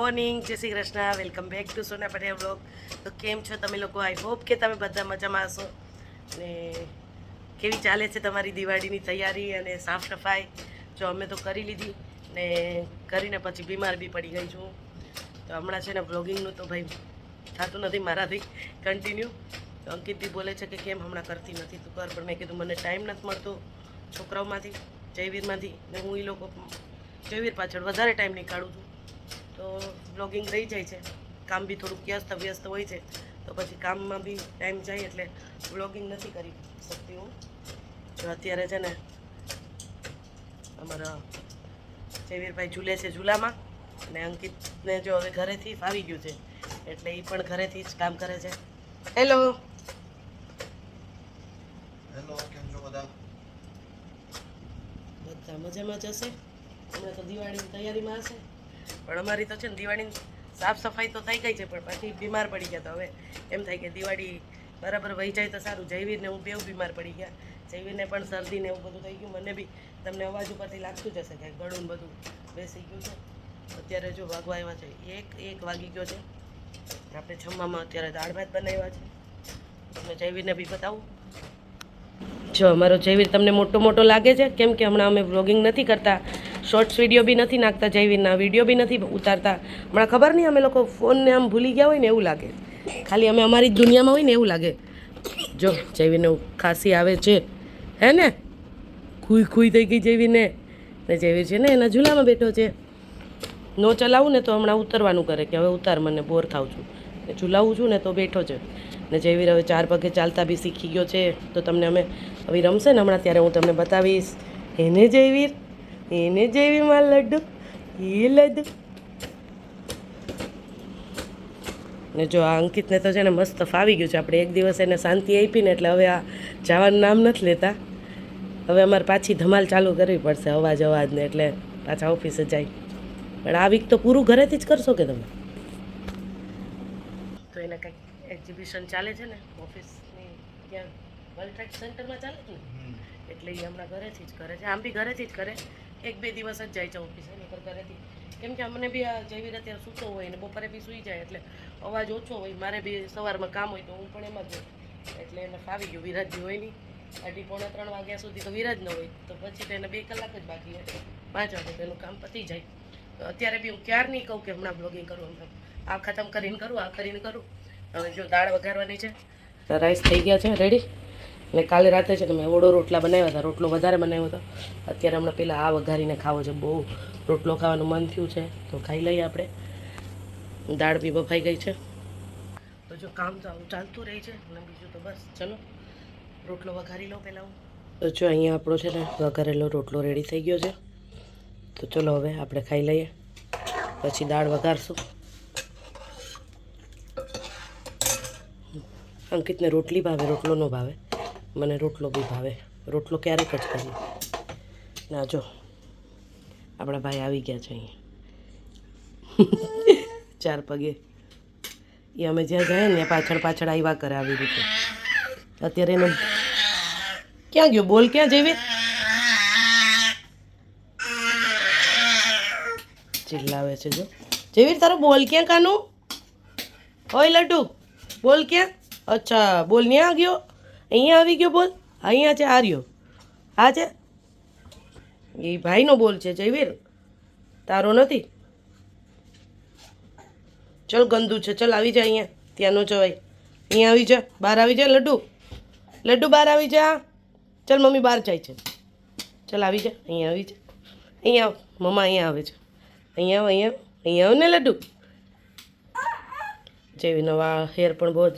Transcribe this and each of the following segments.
Morning, જય Shri Krishna. Welcome back to Sona Patel blog. તો કેમ છો તમે લોકો? આઈ હોપ કે તમે બધા મજામાં હશો. અને કેવી ચાલે છે તમારી દિવાળીની તૈયારી અને સાફ સફાઈ? જો અમે તો કરી લીધી ને કરીને પછી બીમાર બી પડી ગઈ છું. તો હમણાં છે ને બ્લોગિંગનું તો ભાઈ થતું નથી મારાથી કન્ટિન્યુ. તો અંકિત બી બોલે છે કે કેમ હમણાં કરતી નથી તું કર, પણ મેં કીધું મને ટાઈમ નથી મળતો છોકરાઓમાંથી, જયવીરમાંથી, ને હું એ લોકો જયવીર પાછળ વધારે ટાઈમ નીકાળું છું. તો બ્લોગિંગ રહી જાય છે, કામ બી થોડુંક વ્યસ્ત હોય છે, તો પછી કામમાં બી ટાઈમ જાય એટલે બ્લોગિંગ નથી કરી શકતી હું. તો અત્યારે છે ને અમારા જયવીરભાઈ ઝૂલે છે ઝૂલામાં, અને અંકિતને જો હવે ઘરેથી ફાવી ગયું છે એટલે એ પણ ઘરેથી જ કામ કરે છે. હેલો હેલો, કેમ છો બધા? બધા મજામાં જ હશે. હમણાં તો દિવાળીની તૈયારીમાં હશે, પણ અમારી તો છે ને દિવાળીની સાફ સફાઈ તો થઈ ગઈ છે, પણ પછી બીમાર પડી ગયા. તો હવે એમ થાય કે દિવાળી બરાબર વહી જાય તો સારું. જયવીરને હું બેવ બીમાર પડી ગયા. જયવીરને પણ શરદી ને એવું બધું થઈ ગયું, મને બી તમને અવાજ ઉપરથી લાગતું જ હશે કે ગળું બધું બેસી ગયું છે. અત્યારે જો વાગવા આવ્યા છે એક વાગી ગયો છે. આપણે જમવામાં અત્યારે દાળ ભાત બનાવ્યા છે. તમે જયવીરને બી બતાવું. જો અમારો જયવીર તમને મોટો મોટો લાગે છે કેમ કે હમણાં અમે વ્લોગિંગ નથી કરતા, શોર્ટ્સ વિડીયો બી નથી નાખતા, જયવીરના વિડીયો બી નથી ઉતારતા. હમણાં ખબર નહીં, અમે લોકો ફોનને આમ ભૂલી ગયા હોય ને એવું લાગે, ખાલી અમે અમારી જ દુનિયામાં હોય ને એવું લાગે. જો જયવીરને ખાંસી આવે છે, હે ને? ખુઈ થઈ ગઈ જયવીરને. ને જયવીર છે ને એના ઝૂલામાં બેઠો છે. નો ચલાવું ને તો હમણાં ઉતરવાનું કરે કે હવે ઉતાર, મને બોર થાઉં છું. ને ઝૂલાવું છું ને તો બેઠો છે. ને જયવીર હવે 4 પગે ચાલતા બી શીખી ગયો છે. તો તમને અમે હવે રમશે ને હમણાં ત્યારે હું તમને બતાવીશ. એને જયવીર મારા લડ્ડુ, એ લડ્ડુ. ને જો આ અંકિતને તો છે ને મસ્ત ફાવી ગયું છે. આપણે એક દિવસ એને શાંતિ આપીને એટલે હવે આ જવાનું નામ નથી લેતા. હવે અમારે પાછી ધમાલ ચાલુ કરવી પડશે, અવાજને, એટલે પાછા ઓફિસે જાય. પણ આ વીક તો પૂરું ઘરેથી જ કરશો કે તમે? તો એને કંઈક એક્ઝિબિશન ચાલે છે ને ઓફિસની, ત્યાં વર્લ્ડ ટ્રેડ સેન્ટરમાં ચાલે છે ને, એટલે એ હમણાં ઘરેથી જ કરે છે. આમ બી ઘરેથી જ કરે, 1-2 દિવસ જ જાય છે ઓફિસે, નહીંતર ઘરેથી. કેમ કે અમને બી આ જયવીર અત્યારે સૂતો હોય ને બપોરે બી સૂઈ જાય એટલે અવાજ ઓછો હોય. મારે બી સવારમાં કામ હોય તો હું પણ એમાં જ હોય, એટલે એને ફાવી ગયું. વિરાજજી હોય નહીં, 2:30-3 વાગ્યા સુધી તો વિરાજ ન હોય, તો પછી તો એને 2 કલાક જ બાકી હોય, 5 વાગે તો એનું કામ પતી જાય. તો અત્યારે બી હું ક્યાર નહીં કહું કે હમણાં બ્લોગિંગ કરું, હમણાં આ ખતમ કરીને કરું, આ કરીને કરું. હવે જો દાળ વઘારવાની છે, રાઈસ થઈ ગયા છે રેડી. ને કાલે રાતે છે કે મેં ઓળો રોટલા બનાવ્યા હતા, રોટલો વધારે બનાવ્યો હતો. અત્યારે હમણાં પહેલાં આ વઘારીને ખાવો છે, બહુ રોટલો ખાવાનું મન થયું છે, તો ખાઈ લઈએ આપણે. દાળ બી બફાઈ ગઈ છે. તો જો કામ તો આવું ચાલતું રહે છે, અને બીજું તો બસ ચલો રોટલો વઘારી લો પહેલાં હું. તો જો અહીંયા આપણો છે ને વઘારેલો રોટલો રેડી થઈ ગયો છે. તો ચલો હવે આપણે ખાઈ લઈએ, પછી દાળ વઘારશું. અંકિતને રોટલી ભાવે, રોટલો ન ભાવે. મને રોટલો બી ભાવે, રોટલો ક્યારેક જ કરીએ. ના જો આપણા ભાઈ આવી ગયા છે અહીંયા 4 પગે. એ અમે જ્યાં જાય ને પાછળ આવ્યા કરે આવી રીતે. અત્યારે એનો ક્યાં ગયો બોલ? ક્યાં જયવીર? ચિલ્લાવે છે જો. જયવીર તારો બોલ ક્યાં કાનું? ઓય લડ્ડુ બોલ ક્યાં? અચ્છા બોલ ન્યા ગયો, અહીંયા આવી ગયો બોલ. અહીંયા છે, આ રહ્યો, આ છે. એ ભાઈનો બોલ છે જયવીર, તારો નથી. ચલ ગંદુ છે, ચલ આવી જા અહીંયા. ત્યાં નો જવાય, અહીંયા આવી જા, બહાર આવી જા લડ્ડુ બહાર આવી જા. ચલ મમ્મી બહાર જાય છે, ચલ આવી જા, અહીંયા આવી જા. અહીંયા આવ, મમ્મા અહીંયા આવે છે. અહીંયા આવ ને લડ્ડુ. જેવી નવા હેર પણ બહુ જ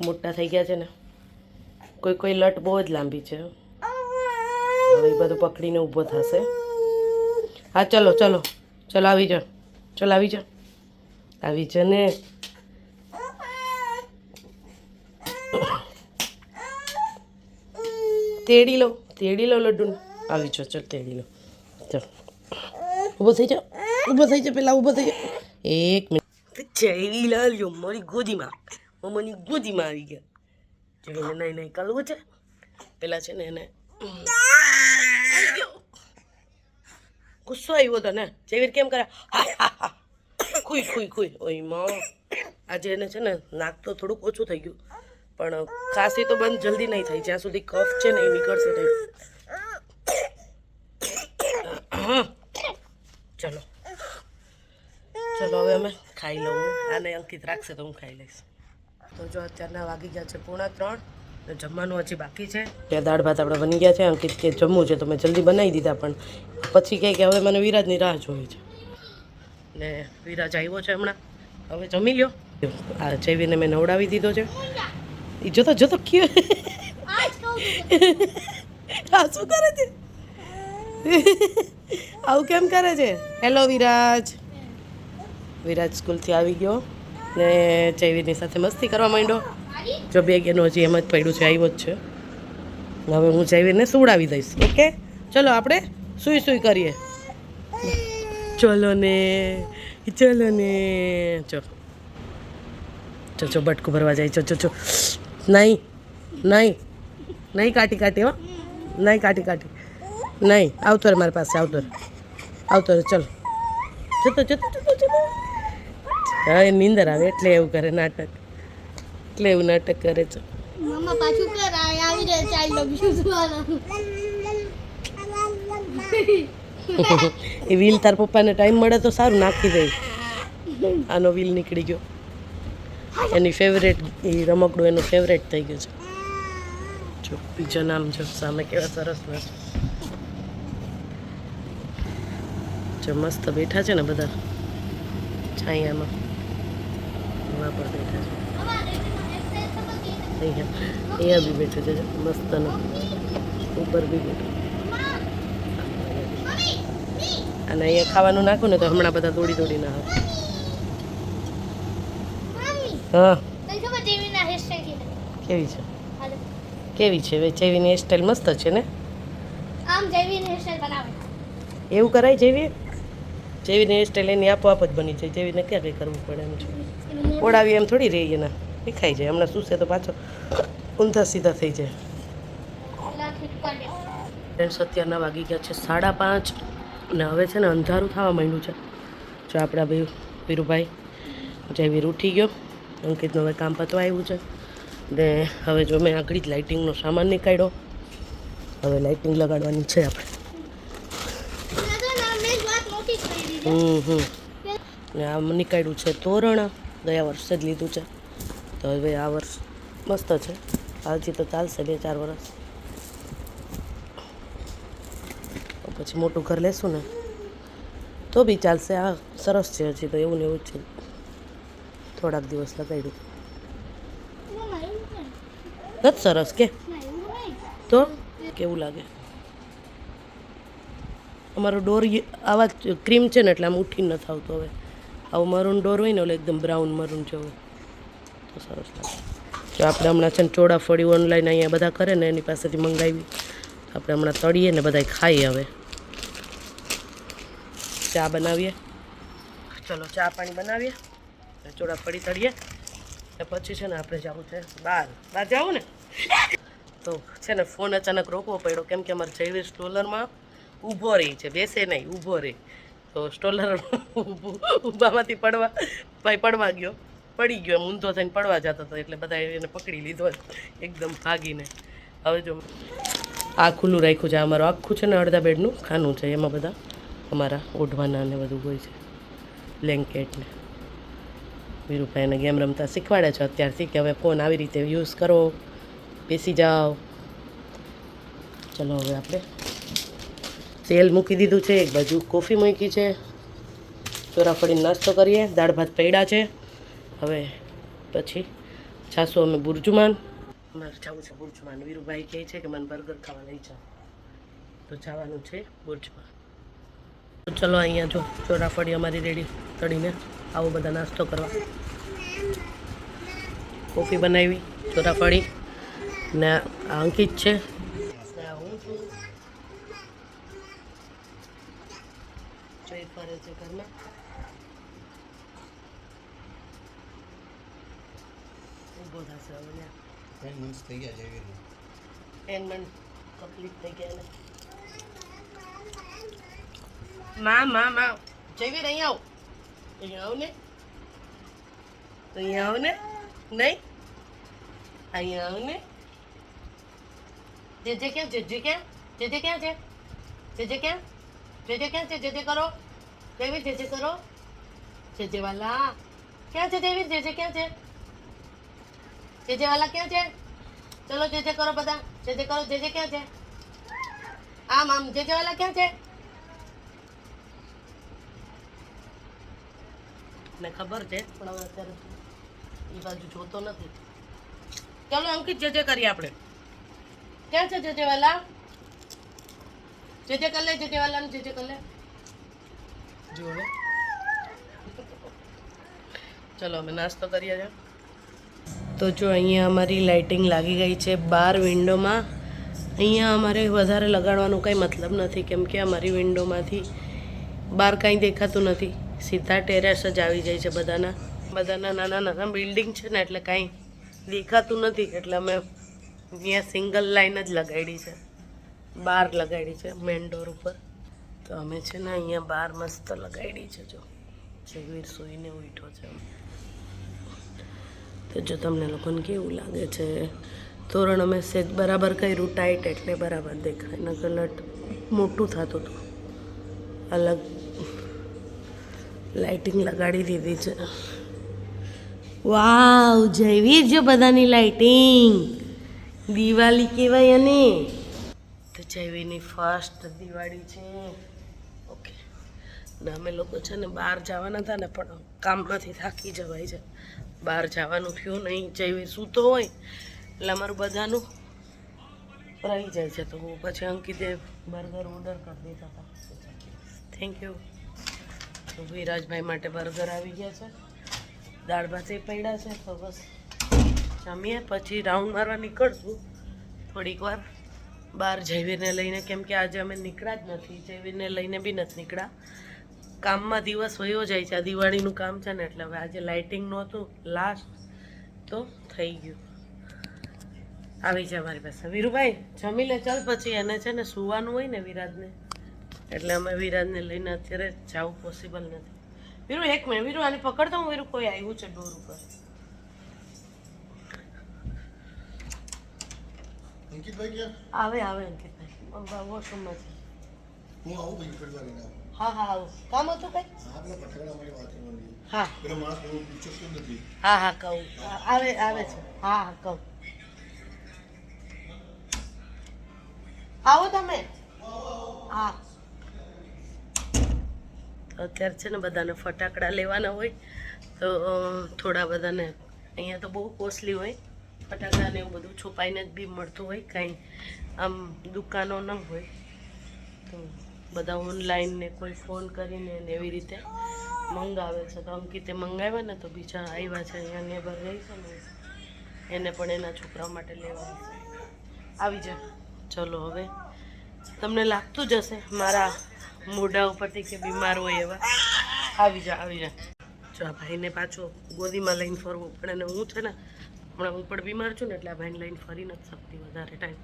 મોટા થઈ ગયા છે ને, કોઈ લટ બહુ જ લાંબી છે. હવે એ બધું પકડીને ઊભો થશે. હા ચલો આવી જા, આવી જા ને. તેડી લો લડ્ડુને. આવી જાઓ, ચલ તેડી લો. ચાલ ઊભો થઈ જા પેલા ઊભો થઈ જા. 1 મિનિટ. જયવી લાલ્યો મારી ગોદીમાં, મમ્માની ગોદીમાં આવી ગયા. જયવીને નહીં કરવું છે પેલા છે ને એને ગુસ્સો આવ્યો હતો ને. જયવીર કેમ કરે? ખુઈ ખુઈ ખુઈ ઓયમાં આજે એને છે ને નાક તો થોડુંક ઓછું થઈ ગયું, પણ ખાંસી તો બંધ જલ્દી નહીં થાય જ્યાં સુધી કફ છે ને એ નીકળશે નહીં. ચલો ચલો હવે અમે ખાઈ લઉં. આને અંકિત રાખશે તો હું ખાઈ લઈશ. તો જો અત્યારના વાગી ગયા છે 2:45 ને જમવાનું હજી બાકી છે. ત્યાં દાળ ભાત આપણે બની ગયા છે. અંકિત કે જમવું છે તો મેં જલ્દી બનાવી દીધા, પણ પછી કહે કે હવે મને વિરાજની રાહ જોઈએ છે. ને વિરાજ આવ્યો છે હમણાં, હવે જમી લ્યો. આ ચેવીને મેં નવડાવી દીધો છે. એ જોતો જોતો ક્યો આ શું કરે છે? આવું કેમ કરે છે? હેલો વિરાજ. વિરાજ સ્કૂલથી આવી ગયો ને ચેવીની સાથે મસ્તી કરવા માંડ્યો. જો બેગ એનું હજી એમ જ પડ્યું છે, આવ્યો જ છે. હવે હું ચેવીને સુવડાવી દઈશ. ઓકે ચલો આપણે સુઈ સુઈ કરીએ. ચલો ને ચલો ને. જો બટકું ભરવા જાય. જો નહીં નહીં નહીં કાટી કાટી હો, નહીં કાટી કાટી નહીં. આવતો રે મારી પાસે, આવતો રે. ચલો જતો. હા એ નીંદર આવે એટલે એવું કરે નાટક, એટલે એવું નાટક કરે છે. મમ્મા પાછું કર આવી રહે ચાઇલ્ડ અબ્યુઝ વાળા. એ વ્હીલ તાર પપ્પાને ટાઈમ મળે તો સારું નાખી દે. આનો વ્હીલ નીકળી ગયો. એની ફેવરેટ એ રમકડું એનું ફેવરેટ થઈ ગયું છે. જો બીજા નામ જો સામે કેવા સરસ છે. જો મસ્ત બેઠા છે ને બધા છાયામાં. એમાં પણ બેઠા છે. અહીંયા બી બેઠું છે મસ્ત નો. ઉપર બી બેઠું. અને અહીંયા ખાવાનું નાખું ને તો હમણાં બધા દોડીને આવે. હા કેવી છે? કેવી છે? જેવીની હેરસ્ટાઈલ મસ્ત છે ને. આમ જેવીની હેરસ્ટાઈલ બનાવે એવું કરાય જેવીની હેરસ્ટાઈલ એની આપોઆપ જ બની જાય. જેવીને ક્યાં કંઈ કરવું પડે એમ છે. ઓડાવી એમ થોડી રહી એના દેખાઈ જાય. હમણાં શું છે તો પાછો ઊંધા સીધા થઈ જાય. ફ્રેન્ડ્સ અત્યારના વાગી ગયા છે 5:30 અને હવે છે ને અંધારું થવા માંડ્યું છે. જો આપણા ભાઈ વીરુભાઈ જેવીર ઉઠી ગયો. અંકિતનું હવે કામ પતવા આવ્યું છે ને હવે જો મેં આગળ જ લાઇટિંગનો સામાન નીકાળ્યો. હવે લાઇટિંગ લગાડવાની છે આપણે. ને આ નીકાળ્યું છે તોરણ. ગયા વર્ષે જ લીધું છે તો હવે આ વર્ષ મસ્ત છે. હજી તો ચાલશે 2-4 વર્ષ. પછી મોટું ઘર લેશું ને તો બી ચાલશે. આ સરસ છે હજી તો એવું ને એવું જ છે. થોડાક દિવસ લગાડ્યું નથી સરસ કે તો કેવું લાગે? અમારો ડોર આવા ક્રીમ છે ને એટલે આમ ઉઠીને નથી આવતો. હવે આવું મરૂન ડોર હોય ને ઓલે એકદમ બ્રાઉન મરૂન જેવો તો સરસ લાગે. જો આપણે હમણાં છે ને ચોળાફળી ઓનલાઈન અહીંયા બધા કરે ને એની પાસેથી મંગાવી. આપણે હમણાં તળીએ ને બધા ખાઈએ. હવે ચા બનાવીએ. ચલો ચા પાણી બનાવીએ, ચોળાફળી તળીએ ને પછી છે ને આપણે જવું છે બહાર જવું ને. તો છે ને ફોન અચાનક રોકવો પડ્યો કેમ કે અમારે જયવીર સ્ટોલરમાં ઊભો રહી છે, બેસે નહીં ઊભો રહી. તો સ્ટોલર ઊભામાંથી પડવા ગયો, પડી ગયો. એમ ઊંધો થઈને પડવા જતો હતો એટલે બધા એને પકડી લીધો એકદમ ભાગીને. હવે જો આ ખુલ્લું રાખ્યું છે. અમારું આખું છે ને અડધા બેડનું ખાનું છે. એમાં બધા અમારા ઓઢવાના ને બધું હોય છે, બ્લેન્કેટ ને. વીરુભાઈને ગેમ રમતા શીખવાડે છે અત્યારથી કે હવે ફોન આવી રીતે યુઝ કરો, બેસી જાઓ. ચલો હવે આપણે તેલ મૂકી દીધું છે, એક બાજુ કોફી મૂકી છે, ચોરાફળીનો નાસ્તો કરીએ. દાળ ભાત પડ્યા છે. હવે પછી જાશું અમે બુર્જુમાન. અમારે જવું છે બુર્જુમાન. વીરુભાઈ કહે છે કે મને બર્ગર ખાવા લઈ જાઓ તો જવાનું છે બુર્જુમાન. ચલો અહીંયા જો ચોરાફળી અમારી રેડી તળીને આવો બધા નાસ્તો કરવા. કોફી બનાવી, ચોરાફળી ને આ અંકિત છે. હું છું જોઈ ફરે છે ઘરમાં. ઊભો થશે હવે 10 months થઈ ગયા જેવી. 10 મંથ કમ્પ્લીટ થઈ ગયા ને. માં જેવી અહીં આવ ને. તો અહીંયા આવો ને નહીં અહીંયા આવો ને જે ક્યાં જે ક્યાં જે ક્યાં છે જે ક્યાં છે જે કરો દેવી જે કરો જે વાલા ક્યાં છે દેવી જે ક્યાં છે જે વાલા ક્યાં છે ચલો જે કરો બધા જે કરો જે ક્યાં છે આમ જે વાલા ક્યાં છે ને ખબર છે પણ હવે અત્યારે એ બાજુ જોતો નથી ચલો અંકિત જે કરીએ આપણે ક્યાં છે જે વાલા જે કર લે જે વાલા જે કર લે જો હવે ચલો અમે નાસ્તો કરીએ છીએ તો જો અહીંયા અમારી લાઇટિંગ લાગી ગઈ છે બહાર વિન્ડોમાં અહીંયા અમારે વધારે લગાડવાનો કંઈ મતલબ નથી કેમ કે અમારી વિન્ડોમાંથી બહાર કાંઈ દેખાતું નથી સીધા ટેરેસ જ આવી જાય છે બધાના નાના નાના બિલ્ડિંગ છે ને એટલે કાંઈ દેખાતું નથી એટલે અમે અહીંયા સિંગલ લાઈન જ લગાડી છે બહાર લગાડી છે મેઇન ડોર ઉપર તો અમે છે ને અહીંયા બહાર મસ્ત લગાડી છે જો જગવીર સૂઈને ઉઠો છે તો જો તમને લોકોને કેવું લાગે છે તોરણ અમે સેજ બરાબર કર્યું ટાઈટ એટલે બરાબર દેખાય ન કલટ મોટું થતું હતું અલગ લાઇટિંગ લગાડી દીધી છે વાવ જયવીર જો બધાની લાઇટિંગ દિવાળી કહેવાય અને તો જયવીરની ફર્સ્ટ દિવાળી છે ઓકે ને અમે લોકો છે ને બહાર જવાના હતા ને પણ કામમાંથી થાકી જવાય છે બહાર જવાનું થયું નહીં જયવીર સૂતો હોય એટલે અમારું બધાનું રહી જાય છે તો હું પછી અંકિતે બર્ગર ઓર્ડર કરી દીધા હતા થેન્ક યુ તો વિરાજભાઈ માટે બર્ગર આવી ગયા છે દાળ ભાત એ પડ્યા છે તો બસ જમીએ પછી રાઉન્ડ મારવા નીકળશું થોડીક વાર બહાર જયવીરને લઈને કેમ કે આજે અમે નીકળ્યા જ નથી જયવીરને લઈને બી નથી નીકળ્યા કામમાં દિવસ વયો જાય છે આ દિવાળીનું કામ છે ને એટલે હવે આજે લાઇટિંગનું હતું લાસ્ટ તો થઈ ગયું આવી જાય મારી પાસે વીરુભાઈ જમી લે ચાલ પછી એને છે ને સુવાનું હોય ને વિરાજને એટલે અમે વિરાજને લઈને અત્યારે જવું પોસિબલ નથી વીરુ એક મિનિટ વીરુ આને પકડતો હું વીરુ કોઈ આવ્યું છે ડોર ઉપર અંકિતભાઈ ક્યાં આવે અંકિતભાઈ વોશરૂમમાં છે હું આવું ભાઈ ફેરવા લઈને આવું હા આવું કામ હતું કઈ હા પેલા પઠાણા માટે વાત કરવાની હા પેલો માણસ બહુ પૂછતો નથી હા કહું આવે છે હા કહું આવો તમે હા અત્યારે છે ને બધાને ફટાકડા લેવાના હોય તો થોડા બધાને અહીંયા તો બહુ કોસ્ટલી હોય ફટાકડા ને એવું બધું છુપાઈને જ બી મળતું હોય કાંઈ આમ દુકાનો ન હોય તો બધા ઓનલાઈન ને કોઈ ફોન કરીને ને એવી રીતે મંગાવે છે તો અંકિતે મંગાવ્યા ને તો બીજા આવ્યા છે અહીંયા નેબર રહી છે ને એને પણ એના છોકરાઓ માટે લેવા આવી જાય ચલો હવે તમને લાગતું જ હશે મારા મોઢા ઉપરથી કે બીમાર હોય એવા આવી જા જો આ ભાઈને પાછો ગોદીમાં લઈને ફરવું પડે ને હું છે ને હમણાં હું પણ બીમાર છું ને એટલે આ ભાઈને લઈને ફરી નથી શકતી વધારે ટાઈમ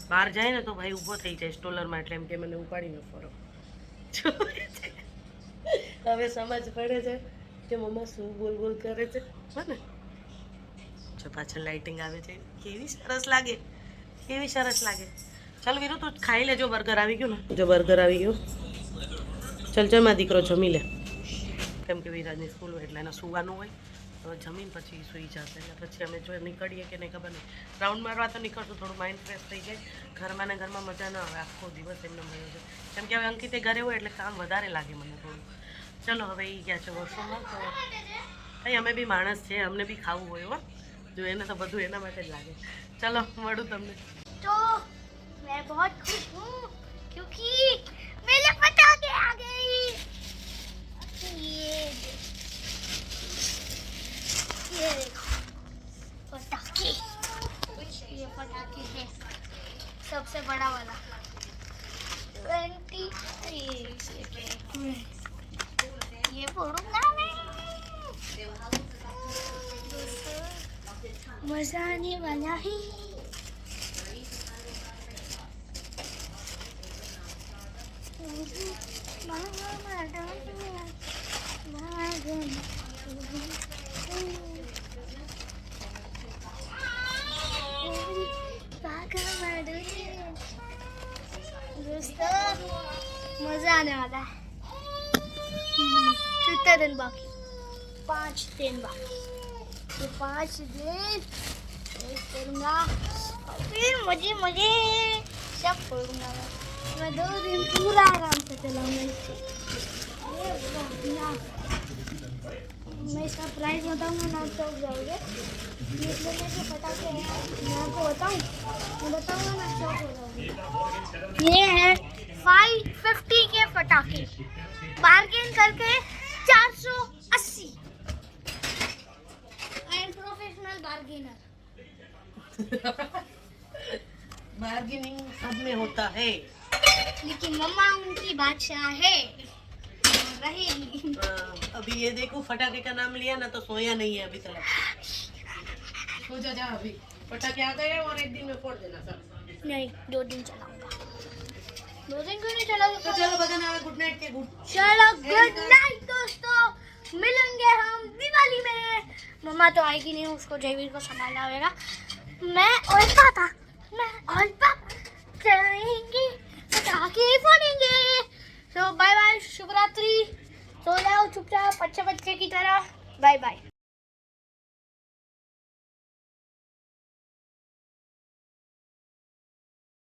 બહાર જાય ને તો ભાઈ ઊભો થઈ જાય સ્ટોલરમાં એટલે એમ કે મને ઉપાડીને ફરો હવે સમજ પડે છે કે મમ્મા શું બોલ કરે છે ને જો પાછળ લાઇટિંગ આવે છે કેવી સરસ લાગે ચાલ વીરુ તું ખાઈ લેજો બર્ગર આવી ગયું ને જો બર્ગર આવી ગયું ચાલ માં દીકરો જમી લે કેમ કે વિરાજની સ્કૂલ હોય એટલે એને સુવાનું હોય તો જમીન પછી સૂઈ જશે એટલે પછી અમે જો નીકળીએ કે નહીં ખબર નહીં રાઉન્ડ મારવા તો નીકળશું થોડું માઇન્ડ ફ્રેશ થઈ જાય ઘરમાં ને ઘરમાં મજા ન આવે આખો દિવસ એમને મળ્યો છે કેમ કે હવે અંકિતે ઘરે હોય એટલે કામ વધારે લાગે મને થોડું ચલો હવે એ ગયા છે વોશરૂમમાં તો કંઈ અમે બી માણસ છે અમને બી ખાવું હોય હો જો એને તો બધું એના માટે જ લાગે ચલો મળું તમને तो मैं बहुत खुश हूँ क्योंकि मेरे पटाखे आ गई ये देखो पटाखे ये पटाखे है सबसे बड़ा वाला 20 ये फोड़ूंगा मैं मजा आने वाला है दोस्तों मजा आने वाला है। कितने दिन बाकी? 5 दिन बाकी। ये 5 दिन करूँगा और फिर मजे मजे सब करूँगा। मैं 2 दिन पूरा आराम से चलाऊंगा। मैं इसका प्राइस बताऊंगा ना चौक जाओगे। इसलिए मैं जो पटाखे हैं मैं आपको मैं बताऊंगा ना चौक हो जाओगे। ये है 550 के पटाखे, बार्गेन करके 480। I am professional bargainer. Bargaining सब में होता है। लेकिन मम्मा उनकी बादशाह है और रहेगी। अभी ये देखो फटाके का नाम लिया ना तो सोया नहीं है अभी तक। सो जा अभी, फटाके आ गए और एक दिन में फोड़ देना सब। नहीं 2 दिन चलाऊंगा। 2 दिन क्यों नहीं चलाऊंगा? तो चलो बता ना गुड नाइट के गुड। चलो गुड नाइट दोस्तों, मिलेंगे हम दिवाली में। मम्मा तो आएगी नहीं, उसको जयवीर को संभालना होगा। मैं और पापा करेंगे, पटाखे फोड़ेंगे। तो बाय बाय, शुभ रात्रि। सो जाओ चुपचाप अच्छे बच्चे की तरह। Bye bye.